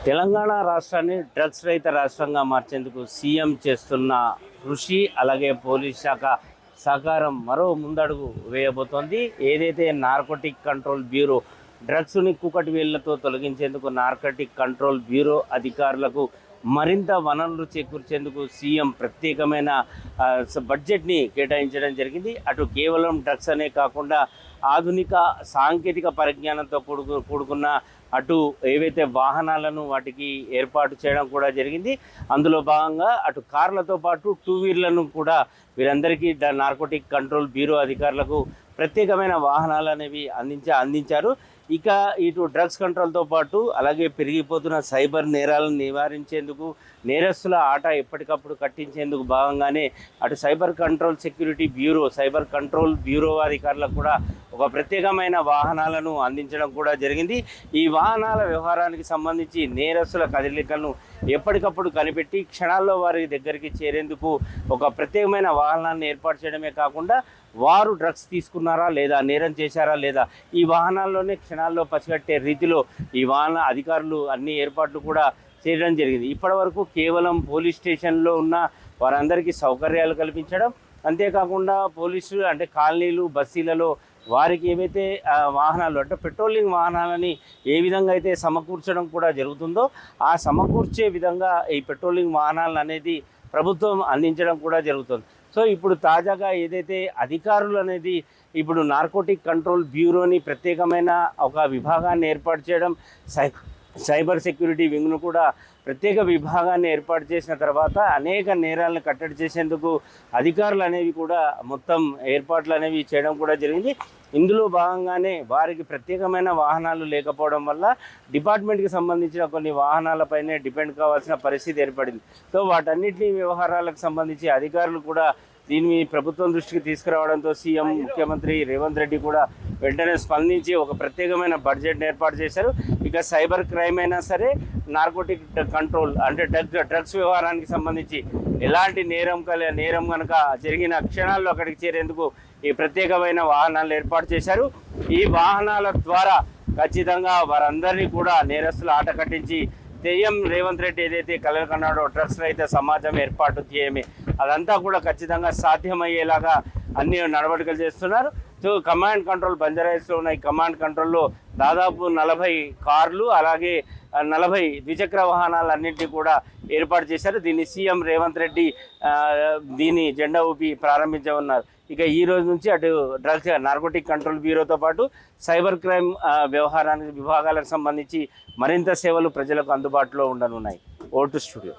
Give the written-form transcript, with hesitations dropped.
తెలంగాణ రాష్ట్రాన్ని డ్రగ్స్ రహిత రాష్ట్రంగా మార్చేందుకు సీఎం చేస్తున్న కృషి, అలాగే పోలీస్ శాఖ సహకారం మరో ముందడుగు వేయబోతోంది. ఏదైతే నార్కోటిక్ కంట్రోల్ బ్యూరో డ్రగ్స్ని కూకటి వేళ్లతో తొలగించేందుకు నార్కోటిక్ కంట్రోల్ బ్యూరో అధికారులకు మరింత వనరులు చేకూర్చేందుకు సీఎం ప్రత్యేకమైన బడ్జెట్ని కేటాయించడం జరిగింది. అటు కేవలం డ్రగ్స్ అనే కాకుండా ఆధునిక సాంకేతిక పరిజ్ఞానంతో కూడుకున్న అటు ఏవైతే వాహనాలను వాటికి ఏర్పాటు చేయడం కూడా జరిగింది. అందులో భాగంగా అటు కార్లతో పాటు టూ వీలర్లను కూడా వీరందరికీ నార్కోటిక్ కంట్రోల్ బ్యూరో అధికారులకు ప్రత్యేకమైన వాహనాలు అనేవి అందించారు. ఇక ఇటు డ్రగ్స్ కంట్రోల్తో పాటు అలాగే పెరిగిపోతున్న సైబర్ నేరాలను నివారించేందుకు, నేరస్తుల ఆట ఎప్పటికప్పుడు కట్టించేందుకు భాగంగానే అటు సైబర్ కంట్రోల్ బ్యూరో అధికారులకు కూడా ఒక ప్రత్యేకమైన వాహనాలను అందించడం కూడా జరిగింది. ఈ వాహనాల వ్యవహారానికి సంబంధించి నేరస్తుల కదలికలను ఎప్పటికప్పుడు కనిపెట్టి క్షణాల్లో వారి దగ్గరికి చేరేందుకు ఒక ప్రత్యేకమైన వాహనాన్ని ఏర్పాటు చేయడమే కాకుండా వారు డ్రగ్స్ తీసుకున్నారా లేదా, నేరం చేశారా లేదా, ఈ వాహనాల్లోనే క్షణాల్లో పసిగట్టే రీతిలో ఈ వాహన అధికారులు అన్ని ఏర్పాట్లు కూడా చేయడం జరిగింది. ఇప్పటివరకు కేవలం పోలీస్ స్టేషన్లో ఉన్న వారందరికీ సౌకర్యాలు కల్పించడం, అంతేకాకుండా పోలీసులు అంటే కాలనీలు, బస్తీలలో వారికి ఏవైతే వాహనాలు అంటే పెట్రోలింగ్ వాహనాలని ఏ విధంగా అయితే సమకూర్చడం కూడా జరుగుతుందో ఆ సమకూర్చే విధంగా ఈ పెట్రోలింగ్ వాహనాలను అనేది ప్రభుత్వం అందించడం కూడా జరుగుతుంది. సో ఇప్పుడు తాజాగా ఏదైతే అధికారులు అనేది ఇప్పుడు నార్కోటిక్ కంట్రోల్ బ్యూరోని ప్రత్యేకమైన ఒక విభాగాన్ని ఏర్పాటు చేయడం, సైబర్ సెక్యూరిటీ వింగ్ను కూడా ప్రత్యేక విభాగాన్ని ఏర్పాటు చేసిన తర్వాత అనేక నేరాలను కట్టడి చేసేందుకు అధికారులు అనేవి కూడా మొత్తం ఏర్పాట్లు అనేవి చేయడం కూడా జరిగింది. ఇందులో భాగంగానే వారికి ప్రత్యేకమైన వాహనాలు లేకపోవడం వల్ల డిపార్ట్మెంట్కి సంబంధించిన కొన్ని వాహనాలపైనే డిపెండ్ కావాల్సిన పరిస్థితి ఏర్పడింది. సో వాటన్నిటినీ వ్యవహారాలకు సంబంధించి అధికారులు కూడా దీన్ని ప్రభుత్వం దృష్టికి తీసుకురావడంతో సీఎం ముఖ్యమంత్రి రేవంత్ రెడ్డి కూడా వెంటనే స్పందించి ఒక ప్రత్యేకమైన బడ్జెట్ని ఏర్పాటు చేశారు. ఇక సైబర్ క్రైమ్ అయినా సరే, నార్కోటిక్ కంట్రోల్ అంటే డ్రగ్స్ వ్యవహారానికి సంబంధించి ఎలాంటి నేరం కనుక జరిగిన క్షణాల్లో అక్కడికి చేరేందుకు ఈ ప్రత్యేకమైన వాహనాలు ఏర్పాటు చేశారు. ఈ వాహనాల ద్వారా ఖచ్చితంగా వారందరినీ కూడా నేరస్తుల ఆట కట్టించి సీఎం రేవంత్ రెడ్డి ఏదైతే కలలు కన్నాడో డ్రగ్స్ రహిత సమాజం ఏర్పాటు ధ్యేయమే, అదంతా కూడా ఖచ్చితంగా సాధ్యమయ్యేలాగా అన్ని నడవడికలు చేస్తున్నారు. సో కమాండ్ కంట్రోల్ బంజారాహిల్స్లో ఉన్న ఈ కమాండ్ కంట్రోల్లో దాదాపు 40 కార్లు అలాగే 40 ద్విచక్ర వాహనాలన్నింటినీ కూడా ఏర్పాటు చేశారు. దీన్ని సీఎం రేవంత్ రెడ్డి దీన్ని జెండా ఊపి ప్రారంభించనున్నారు. ఇక ఈ రోజు నుంచి అటు డ్రగ్స్ నార్కోటిక్ కంట్రోల్ బ్యూరోతో పాటు సైబర్ క్రైమ్ విభాగాలకు సంబంధించి మరింత సేవలు ప్రజలకు అందుబాటులో ఉండనున్నాయి. Vote studio.